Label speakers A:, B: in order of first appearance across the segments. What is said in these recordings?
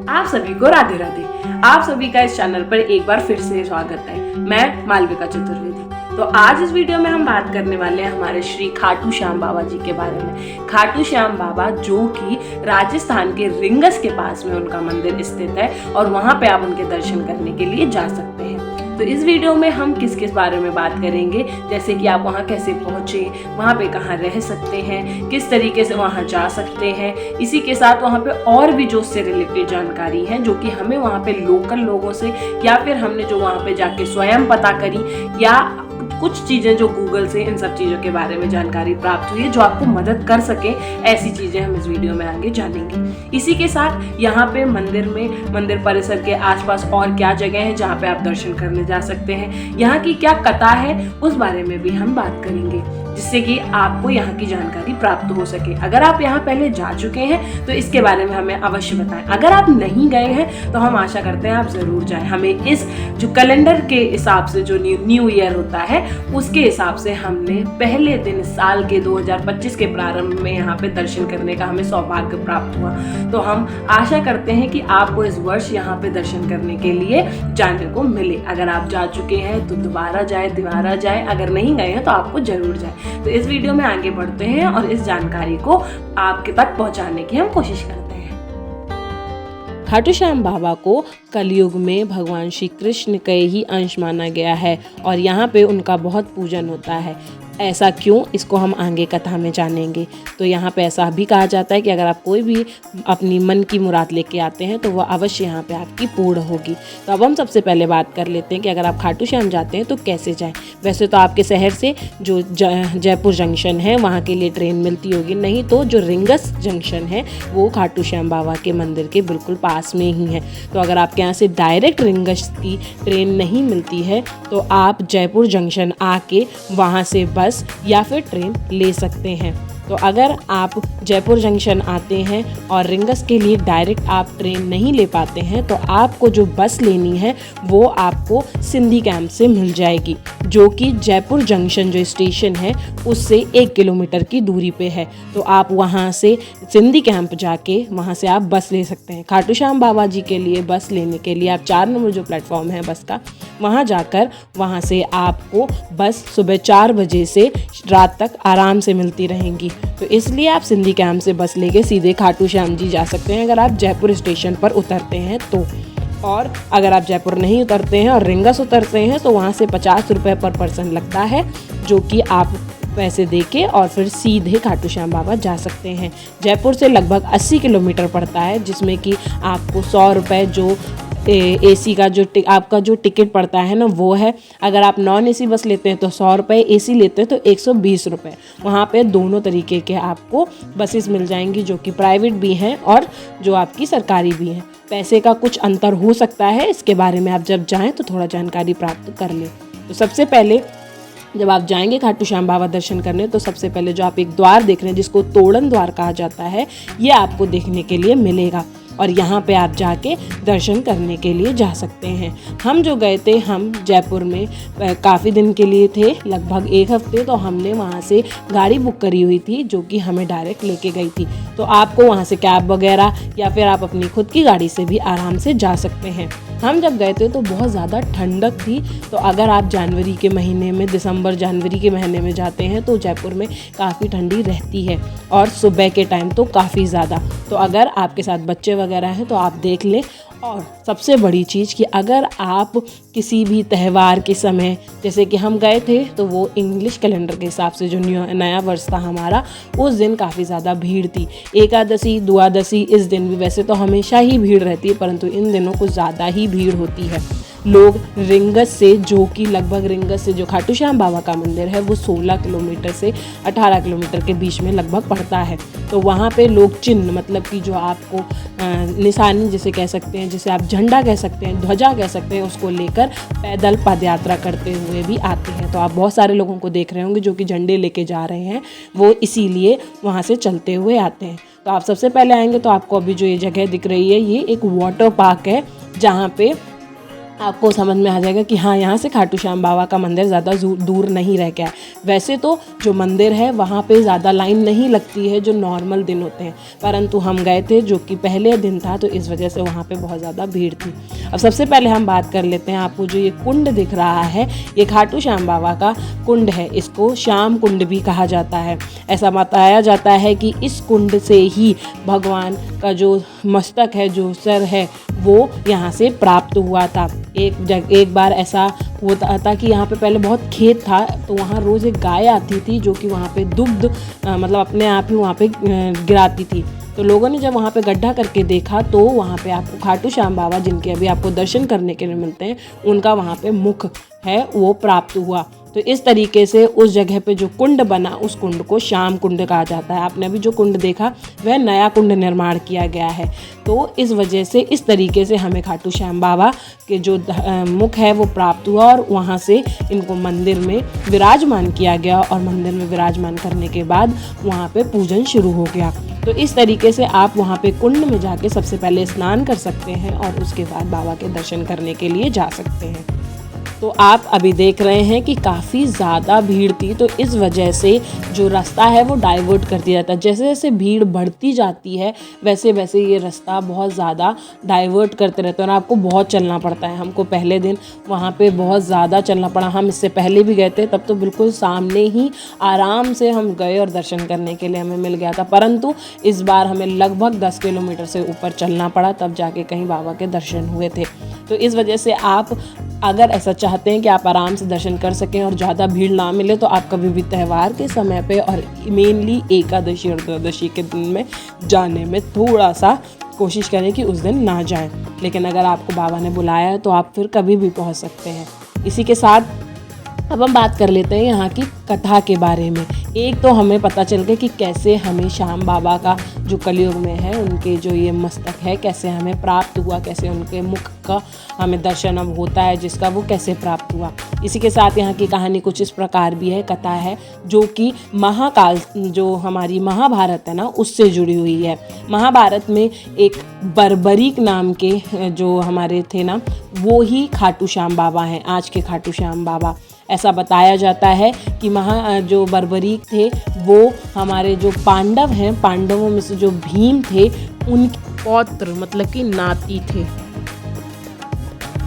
A: आप सभी को राधे राधे। आप सभी का इस चैनल पर एक बार फिर से स्वागत है। मैं मालविका चतुर्वेदी। तो आज इस वीडियो में हम बात करने वाले हैं हमारे श्री खाटू श्याम बाबा जी के बारे में। खाटू श्याम बाबा जो कि राजस्थान के रिंगस के पास में उनका मंदिर स्थित है और वहां पे आप उनके दर्शन करने के लिए जा सकते हैं। तो इस वीडियो में हम किस किस बारे में बात करेंगे, जैसे कि आप वहाँ कैसे पहुँचे, वहाँ पे कहाँ रह सकते हैं, किस तरीके से वहाँ जा सकते हैं। इसी के साथ वहाँ पे और भी जो उससे रिलेटेड जानकारी है जो कि हमें वहाँ पे लोकल लोगों से या फिर हमने जो वहाँ पे जाके स्वयं पता करी या कुछ चीज़ें जो गूगल से, इन सब चीज़ों के बारे में जानकारी प्राप्त हुई है जो आपको मदद कर सके, ऐसी चीज़ें हम इस वीडियो में आगे जानेंगे। इसी के साथ यहाँ पे मंदिर परिसर के आसपास और क्या जगह है जहाँ पे आप दर्शन करने जा सकते हैं, यहाँ की क्या कथा है उस बारे में भी हम बात करेंगे, जिससे कि आपको यहाँ की जानकारी प्राप्त हो सके। अगर आप यहाँ पहले जा चुके हैं तो इसके बारे में हमें अवश्य बताएं। अगर आप नहीं गए हैं तो हम आशा करते हैं आप ज़रूर जाएं। हमें इस जो कैलेंडर के हिसाब से जो न्यू ईयर होता है उसके हिसाब से हमने पहले दिन साल के 2025 के प्रारंभ में यहाँ पे दर्शन करने का हमें सौभाग्य प्राप्त हुआ। तो हम आशा करते हैं कि आपको इस वर्ष यहाँ पे दर्शन करने के लिए जाने को मिले। अगर आप जा चुके हैं तो दोबारा जाए, अगर नहीं गए हैं तो आपको जरूर जाए। तो इस वीडियो में आगे बढ़ते हैं और इस जानकारी को आपके तक पहुंचाने की हम कोशिश करते हैं। खाटू श्याम बाबा को कलयुग में भगवान श्री कृष्ण के ही अंश माना गया है और यहाँ पे उनका बहुत पूजन होता है। ऐसा क्यों, इसको हम आगे कथा में जानेंगे। तो यहाँ पे ऐसा भी कहा जाता है कि अगर आप कोई भी अपनी मन की मुराद लेके आते हैं तो वह अवश्य यहाँ पे आपकी पूर्ण होगी। तो अब हम सबसे पहले बात कर लेते हैं कि अगर आप खाटू श्याम जाते हैं तो कैसे जाएं। वैसे तो आपके शहर से जो जयपुर जंक्शन है वहाँ के लिए ट्रेन मिलती होगी, नहीं तो जो रिंगस जंक्शन है वो खाटू श्याम बाबा के मंदिर के बिल्कुल पास में ही है। तो अगर आपके यहाँ से डायरेक्ट रिंगस की ट्रेन नहीं मिलती है तो आप जयपुर जंक्शन आके वहाँ से बस या फिर ट्रेन ले सकते हैं। तो अगर आप जयपुर जंक्शन आते हैं और रिंगस के लिए डायरेक्ट आप ट्रेन नहीं ले पाते हैं तो आपको जो बस लेनी है वो आपको सिंधी कैंप से मिल जाएगी, जो कि जयपुर जंक्शन जो स्टेशन है उससे 1 किलोमीटर की दूरी पे है। तो आप वहाँ से सिंधी कैंप जाके वहाँ से आप बस ले सकते हैं। खाटू श्याम बाबा जी के लिए बस लेने के लिए आप 4 नंबर जो प्लेटफॉर्म है बस का, वहाँ जाकर वहाँ से आपको बस सुबह 4 बजे से रात तक आराम से मिलती रहेंगी। तो इसलिए आप सिंधी कैंप से बस लेके सीधे खाटू श्याम जी जा सकते हैं अगर आप जयपुर स्टेशन पर उतरते हैं तो। और अगर आप जयपुर नहीं उतरते हैं और रिंगस उतरते हैं तो वहाँ से 50 रुपये पर पर्सन लगता है, जो कि आप पैसे देके और फिर सीधे खाटू श्याम बाबा जा सकते हैं। जयपुर से लगभग 80 किलोमीटर पड़ता है, जिसमें कि आपको 100 रुपये जो एसी का जो आपका जो टिकट पड़ता है ना वो है। अगर आप नॉन एसी बस लेते हैं तो 100 रुपये, एसी लेते हैं तो 120 रुपये। वहाँ पे दोनों तरीके के आपको बसेस मिल जाएंगी, जो कि प्राइवेट भी हैं और जो आपकी सरकारी भी हैं। पैसे का कुछ अंतर हो सकता है, इसके बारे में आप जब जाएँ तो थोड़ा जानकारी प्राप्त कर लें। तो सबसे पहले जब आप जाएंगे खाटू श्याम बाबा दर्शन करने तो सबसे पहले जो आप एक द्वार देख रहे हैं जिसको तोड़न द्वार कहा जाता है, ये आपको देखने के लिए मिलेगा और यहाँ पे आप जाके दर्शन करने के लिए जा सकते हैं। हम जो गए थे, हम जयपुर में काफ़ी दिन के लिए थे, लगभग 1 हफ्ते। तो हमने वहाँ से गाड़ी बुक करी हुई थी जो कि हमें डायरेक्ट लेके गई थी। तो आपको वहाँ से कैब वगैरह या फिर आप अपनी खुद की गाड़ी से भी आराम से जा सकते हैं। हम जब गए थे तो बहुत ज़्यादा ठंडक थी, तो अगर आप जनवरी के महीने में, दिसंबर जनवरी के महीने में जाते हैं तो जयपुर में काफ़ी ठंडी रहती है और सुबह के टाइम तो काफ़ी ज़्यादा। तो अगर आपके साथ बच्चे वगैरह हैं तो आप देख लें। और सबसे बड़ी चीज़ कि अगर आप किसी भी त्यौहार के समय, जैसे कि हम गए थे तो वो इंग्लिश कैलेंडर के हिसाब से जो नया वर्ष था हमारा, उस दिन काफ़ी ज़्यादा भीड़ थी। एकादशी, द्वादशी, इस दिन भी वैसे तो हमेशा ही भीड़ रहती है, परंतु इन दिनों कुछ ज़्यादा ही भीड़ होती है। लोग रिंगस से, जो कि लगभग रिंगस से जो खाटू श्याम बाबा का मंदिर है वो 16 किलोमीटर से 18 किलोमीटर के बीच में लगभग पड़ता है। तो वहाँ पे लोग चिन्ह, मतलब कि जो आपको निशानी जिसे कह सकते हैं, जिसे आप झंडा कह सकते हैं, ध्वजा कह सकते हैं, उसको लेकर पैदल पदयात्रा करते हुए भी आते हैं। तो आप बहुत सारे लोगों को देख रहे होंगे जो कि झंडे लेके जा रहे हैं, वो इसीलिए वहाँ से चलते हुए आते हैं। तो आप सबसे पहले आएंगे तो आपको अभी जो ये जगह दिख रही है ये एक वाटर पार्क है, जहाँ पे आपको समझ में आ जाएगा कि हाँ, यहाँ से खाटू श्याम बाबा का मंदिर ज़्यादा दूर नहीं रह गया है। वैसे तो जो मंदिर है वहाँ पे ज़्यादा लाइन नहीं लगती है जो नॉर्मल दिन होते हैं, परंतु हम गए थे जो कि पहले दिन था, तो इस वजह से वहाँ पे बहुत ज़्यादा भीड़ थी। अब सबसे पहले हम बात कर लेते हैं, आपको जो ये कुंड दिख रहा है ये खाटू श्याम बाबा का कुंड है। इसको श्याम कुंड भी कहा जाता है। ऐसा बताया जाता है कि इस कुंड से ही भगवान का जो मस्तक है, जो सर है, वो यहाँ से प्राप्त हुआ था। एक बार ऐसा होता था कि यहाँ पे पहले बहुत खेत था, तो वहाँ रोज़ एक गाय आती थी जो कि वहाँ पे दुग्ध मतलब अपने आप ही वहाँ पे गिराती थी। तो लोगों ने जब वहाँ पे गड्ढा करके देखा तो वहाँ पे आपको खाटू श्याम बाबा, जिनके अभी आपको दर्शन करने के लिए मिलते हैं, उनका वहाँ पे मुख है वो प्राप्त हुआ। तो इस तरीके से उस जगह पे जो कुंड बना, उस कुंड को श्याम कुंड कहा जाता है। आपने अभी जो कुंड देखा वह नया कुंड निर्माण किया गया है। तो इस वजह से इस तरीके से हमें खाटू श्याम बाबा के जो मुख है वो प्राप्त हुआ और वहाँ से इनको मंदिर में विराजमान किया गया और मंदिर में विराजमान करने के बाद वहाँ पे पूजन शुरू हो गया। तो इस तरीके से आप वहाँ पे कुंड में जाके सबसे पहले स्नान कर सकते हैं और उसके बाद बाबा के दर्शन करने के लिए जा सकते हैं। तो आप अभी देख रहे हैं कि काफ़ी ज़्यादा भीड़ थी, तो इस वजह से जो रास्ता है वो डाइवर्ट कर दिया जाता है। जैसे जैसे भीड़ बढ़ती जाती है वैसे वैसे ये रास्ता बहुत ज़्यादा डाइवर्ट करते रहते हैं और आपको बहुत चलना पड़ता है। हमको पहले दिन वहाँ पे बहुत ज़्यादा चलना पड़ा। हम इससे पहले भी गए थे, तब तो बिल्कुल सामने ही आराम से हम गए और दर्शन करने के लिए हमें मिल गया था, परंतु इस बार हमें लगभग 10 किलोमीटर से ऊपर चलना पड़ा, तब जाके कहीं बाबा के दर्शन हुए थे। तो इस वजह से आप अगर ऐसा चाहते हैं कि आप आराम से दर्शन कर सकें और ज़्यादा भीड़ ना मिले, तो आप कभी भी त्यौहार के समय पे और मेनली एकादशी और द्वादशी के दिन में जाने में थोड़ा सा कोशिश करें कि उस दिन ना जाएं। लेकिन अगर आपको बाबा ने बुलाया है तो आप फिर कभी भी पहुंच सकते हैं। इसी के साथ अब हम बात कर लेते हैं यहाँ की कथा के बारे में। एक तो हमें पता चल गया कि कैसे हमें श्याम बाबा का जो कलयुग में है, उनके जो ये मस्तक है, कैसे हमें प्राप्त हुआ, कैसे उनके मुख का हमें दर्शन अब होता है जिसका, वो कैसे प्राप्त हुआ। इसी के साथ यहाँ की कहानी कुछ इस प्रकार भी है, कथा है जो कि महाकाल, जो हमारी महाभारत है ना, उससे जुड़ी हुई है। महाभारत में एक बर्बरीक नाम के जो हमारे थे ना, वो ही खाटू श्याम बाबा हैं, आज के खाटू श्याम बाबा। ऐसा बताया जाता है कि जो बर्बरीक थे वो हमारे जो पांडव हैं, पांडवों में से जो भीम थे उनके पौत्र मतलब कि नाती थे।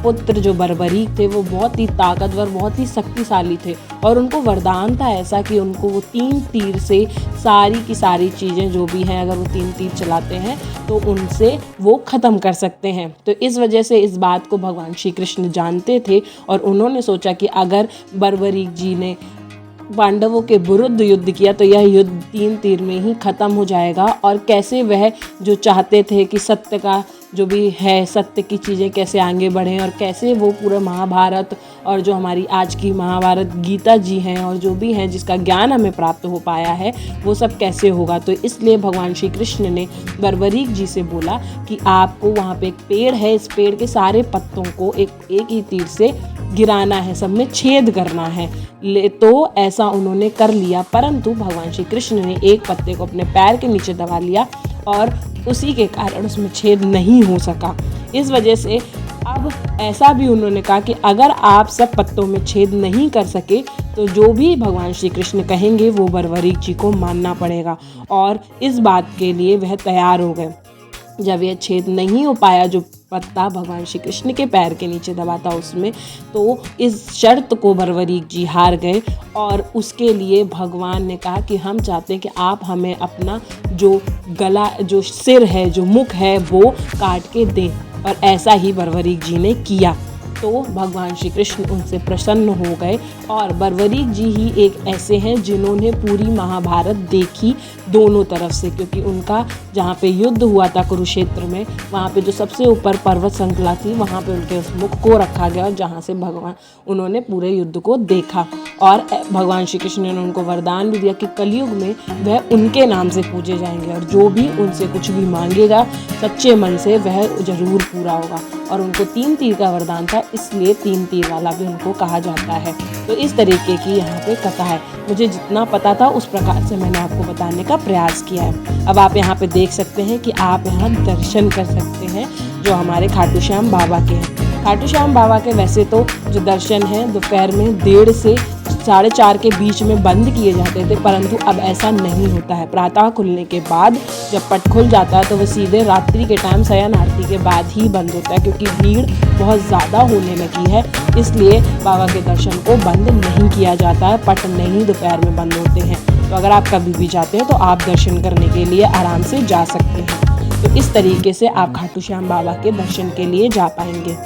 A: पुत्र जो बर्बरीक थे वो बहुत ही ताकतवर, बहुत ही शक्तिशाली थे और उनको वरदान था ऐसा कि उनको वो 3 तीर से सारी की सारी चीज़ें जो भी हैं, अगर वो 3 तीर चलाते हैं तो उनसे वो ख़त्म कर सकते हैं। तो इस वजह से इस बात को भगवान श्री कृष्ण जानते थे और उन्होंने सोचा कि अगर बर्बरीक जी ने पांडवों के विरुद्ध युद्ध किया तो यह युद्ध 3 तीर में ही ख़त्म हो जाएगा। और कैसे वह जो चाहते थे कि सत्य का जो भी है, सत्य की चीज़ें कैसे आगे बढ़ें और कैसे वो पूरा महाभारत और जो हमारी आज की महाभारत गीता जी हैं और जो भी हैं जिसका ज्ञान हमें प्राप्त हो पाया है, वो सब कैसे होगा। तो इसलिए भगवान श्री कृष्ण ने बर्बरीक जी से बोला कि आपको वहाँ पे एक पेड़ है, इस पेड़ के सारे पत्तों को एक ही तीर से गिराना है, सब में छेद करना है। तो ऐसा उन्होंने कर लिया, परंतु भगवान श्री कृष्ण ने एक पत्ते को अपने पैर के नीचे दबा लिया और उसी के कारण उसमें छेद नहीं हो सका। इस वजह से अब ऐसा भी उन्होंने कहा कि अगर आप सब पत्तों में छेद नहीं कर सके तो जो भी भगवान श्री कृष्ण कहेंगे वो बर्बरीक जी को मानना पड़ेगा। और इस बात के लिए वह तैयार हो गए। जब यह छेद नहीं हो पाया, जो पत्ता भगवान श्री कृष्ण के पैर के नीचे दबा था उसमें, तो इस शर्त को बर्बरीक जी हार गए और उसके लिए भगवान ने कहा कि हम चाहते हैं कि आप हमें अपना जो गला, जो सिर है, जो मुख है, वो काट के दें। और ऐसा ही बर्बरीक जी ने किया। तो भगवान श्री कृष्ण उनसे प्रसन्न हो गए और बर्बरीक जी ही एक ऐसे हैं जिन्होंने पूरी महाभारत देखी दोनों तरफ से, क्योंकि उनका जहाँ पे युद्ध हुआ था कुरुक्षेत्र में, वहाँ पे जो सबसे ऊपर पर्वत श्रृंखला थी, वहाँ पे उनके उस मुख को रखा गया और जहाँ से भगवान उन्होंने पूरे युद्ध को देखा। और भगवान श्री कृष्ण ने उनको वरदान भी दिया कि कलयुग में वह उनके नाम से पूजे जाएंगे और जो भी उनसे कुछ भी मांगेगा सच्चे मन से वह जरूर पूरा होगा। और उनको 3 तीर का वरदान था, इसलिए 3 तीर वाला भी उनको कहा जाता है। तो इस तरीके की यहाँ पे कथा है। मुझे जितना पता था उस प्रकार से मैंने आपको बताने का प्रयास किया है। अब आप यहाँ पे देख सकते हैं कि आप यहाँ दर्शन कर सकते हैं जो हमारे खाटू श्याम बाबा के हैं। खाटू श्याम बाबा के वैसे तो जो दर्शन हैं दोपहर में 1:30 से 4:30 के बीच में बंद किए जाते थे, परंतु अब ऐसा नहीं होता है। प्रातः खुलने के बाद जब पट खुल जाता है तो वह सीधे रात्रि के टाइम शयन आरती के बाद ही बंद होता है, क्योंकि भीड़ बहुत ज़्यादा होने लगी है, इसलिए बाबा के दर्शन को बंद नहीं किया जाता है। पट नहीं दोपहर में बंद होते हैं, तो अगर आप कभी भी जाते हैं तो आप दर्शन करने के लिए आराम से जा सकते हैं। तो इस तरीके से आप खाटू श्याम बाबा के दर्शन के लिए जा पाएंगे।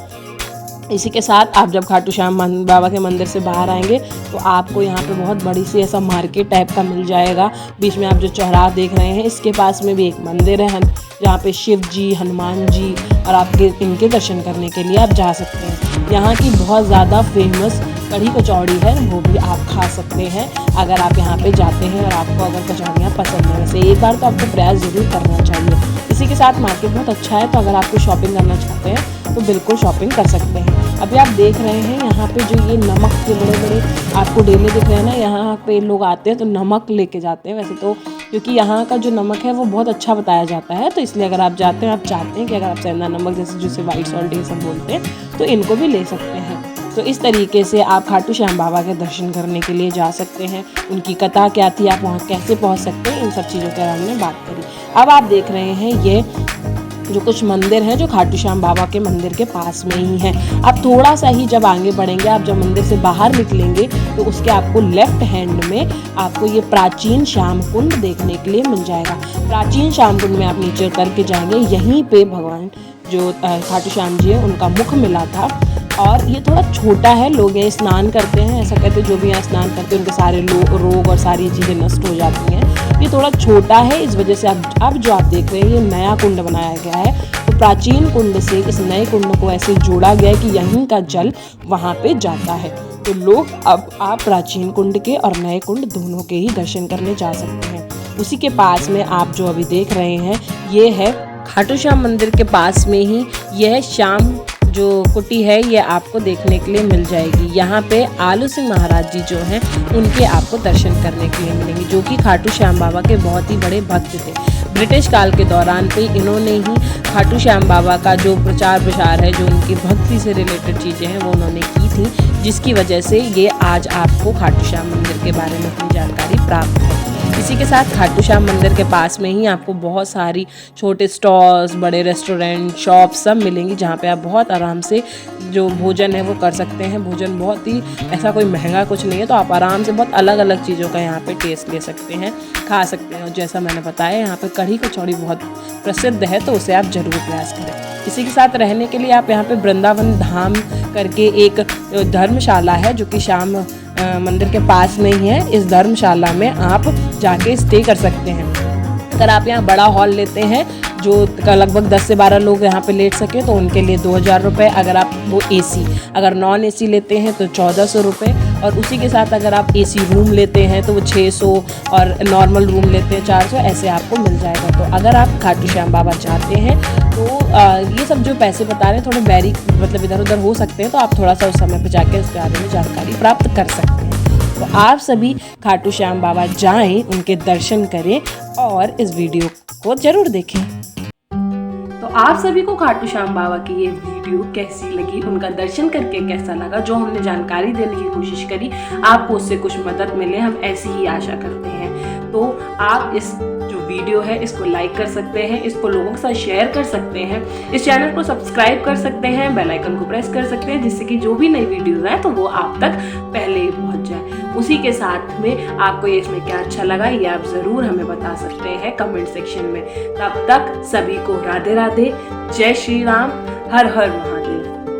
A: इसी के साथ आप जब खाटू श्याम बाबा के मंदिर से बाहर आएंगे तो आपको यहाँ पे बहुत बड़ी सी ऐसा मार्केट टाइप का मिल जाएगा। बीच में आप जो चौराहा देख रहे हैं इसके पास में भी एक मंदिर है जहाँ पे शिव जी, हनुमान जी और आपके इनके दर्शन करने के लिए आप जा सकते हैं। यहाँ की बहुत ज़्यादा फेमस कढ़ी कचौड़ी है, वो भी आप खा सकते हैं अगर आप यहाँ पे जाते हैं और आपको अगर कचौड़ियाँ पसंद है। वैसे एक बार तो आपको प्रयास ज़रूर करना चाहिए। इसी के साथ मार्केट बहुत अच्छा है, तो अगर आपको शॉपिंग करना चाहते हैं तो बिल्कुल शॉपिंग कर सकते हैं। अभी आप देख रहे हैं यहाँ पे जो ये नमक के बड़े बड़े आपको डेले दिख रहे हैं ना, यहाँ पे लोग आते हैं तो नमक लेके जाते हैं। वैसे तो क्योंकि यहाँ का जो नमक है वो बहुत अच्छा बताया जाता है, तो इसलिए अगर आप जाते हैं, आप चाहते हैं कि अगर आप सेंधा नमक जैसे जिसे वाइट सॉल्ट ये सब बोलते हैं, तो इनको भी ले सकते हैं। तो इस तरीके से आप खाटू श्याम बाबा के दर्शन करने के लिए जा सकते हैं। उनकी कथा क्या थी, आप वहाँ कैसे पहुँच सकते हैं, इन सब चीज़ों के बारे में बात करी। अब आप देख रहे हैं ये जो कुछ मंदिर हैं जो खाटू श्याम बाबा के मंदिर के पास में ही हैं। आप थोड़ा सा ही जब आगे बढ़ेंगे, आप जब मंदिर से बाहर निकलेंगे तो उसके आपको लेफ्ट हैंड में आपको ये प्राचीन श्याम कुंड देखने के लिए मिल जाएगा। प्राचीन श्याम कुंड में आप नीचे उतर के जाएंगे, यहीं पे भगवान जो खाटू श्याम जी है उनका मुख मिला था। और ये थोड़ा छोटा है, लोग यहाँ स्नान करते हैं, ऐसा कहते हैं जो भी यहाँ स्नान करते हैं उनके सारे रोग और सारी चीज़ें नष्ट हो जाती हैं। ये थोड़ा छोटा है, इस वजह से अब जो आप देख रहे हैं ये नया कुंड बनाया गया है। तो प्राचीन कुंड से इस नए कुंड को ऐसे जोड़ा गया है कि यहीं का जल वहाँ पे जाता है। तो लोग अब आप प्राचीन कुंड के और नए कुंड दोनों के ही दर्शन करने जा सकते हैं। उसी के पास में आप जो अभी देख रहे हैं ये है खाटू श्याम मंदिर के पास में ही यह श्याम जो कुटी है ये आपको देखने के लिए मिल जाएगी। यहाँ पे आलू सिंह महाराज जी जो हैं उनके आपको दर्शन करने के लिए मिलेंगे, जो कि खाटू श्याम बाबा के बहुत ही बड़े भक्त थे। ब्रिटिश काल के दौरान पे इन्होंने ही खाटू श्याम बाबा का जो प्रचार प्रसार है, जो उनकी भक्ति से रिलेटेड चीज़ें हैं वो उन्होंने की थी, जिसकी वजह से ये आज आपको खाटू श्याम मंदिर के बारे में इतनी जानकारी प्राप्त है। इसी के साथ खाटू श्याम मंदिर के पास में ही आपको बहुत सारी छोटे स्टॉल्स, बड़े रेस्टोरेंट, शॉप सब मिलेंगी, जहाँ पे आप बहुत आराम से जो भोजन है वो कर सकते हैं। भोजन बहुत ही ऐसा कोई महंगा कुछ नहीं है, तो आप आराम से बहुत अलग अलग चीज़ों का यहाँ पे टेस्ट ले सकते हैं, खा सकते हैं। और जैसा मैंने बताया यहाँ पे कढ़ी कचौड़ी बहुत प्रसिद्ध है, तो उसे आप ज़रूर प्रयास करें। इसी के साथ रहने के लिए आप यहाँ पे वृंदावन धाम करके एक धर्मशाला है जो कि श्याम मंदिर के पास में ही है। इस धर्मशाला में आप जाके स्टे कर सकते हैं। अगर आप यहाँ बड़ा हॉल लेते हैं जो लगभग 10 से 12 लोग यहाँ पे लेट सके तो उनके लिए 2000 रुपये। अगर आप वो एसी, अगर नॉन एसी लेते हैं तो 1400 रुपये। और उसी के साथ अगर आप एसी रूम लेते हैं तो वो 600 और नॉर्मल रूम लेते हैं 400, ऐसे आपको मिल जाएगा। तो अगर आप खाटू श्याम बाबा चाहते हैं तो ये सब जो पैसे बता रहे हैं थोड़े बैरी मतलब इधर उधर हो सकते हैं, तो आप थोड़ा सा उस समय पर जाकर इसके बारे में जानकारी प्राप्त कर सकते हैं। तो आप सभी खाटू श्याम बाबा जाएं, उनके दर्शन करें और इस वीडियो को जरूर देखें। तो आप सभी को खाटू श्याम बाबा की ये वीडियो कैसी लगी, उनका दर्शन करके कैसा लगा, जो हमने जानकारी देने की कोशिश करी आपको उससे कुछ मदद मिले, हम ऐसी ही आशा करते हैं। तो आप इस जो वीडियो है इसको लाइक कर सकते हैं, इसको लोगों के साथ शेयर कर सकते हैं, इस चैनल को सब्सक्राइब कर सकते हैं, बेल आइकन को प्रेस कर सकते हैं, जिससे कि जो भी नई वीडियोज़ आए तो वो आप तक पहले ही पहुंच जाए। उसी के साथ में आपको ये इसमें क्या अच्छा लगा ये आप ज़रूर हमें बता सकते हैं कमेंट सेक्शन में। तब तक सभी को राधे राधे, जय श्री राम, हर हर महादेव।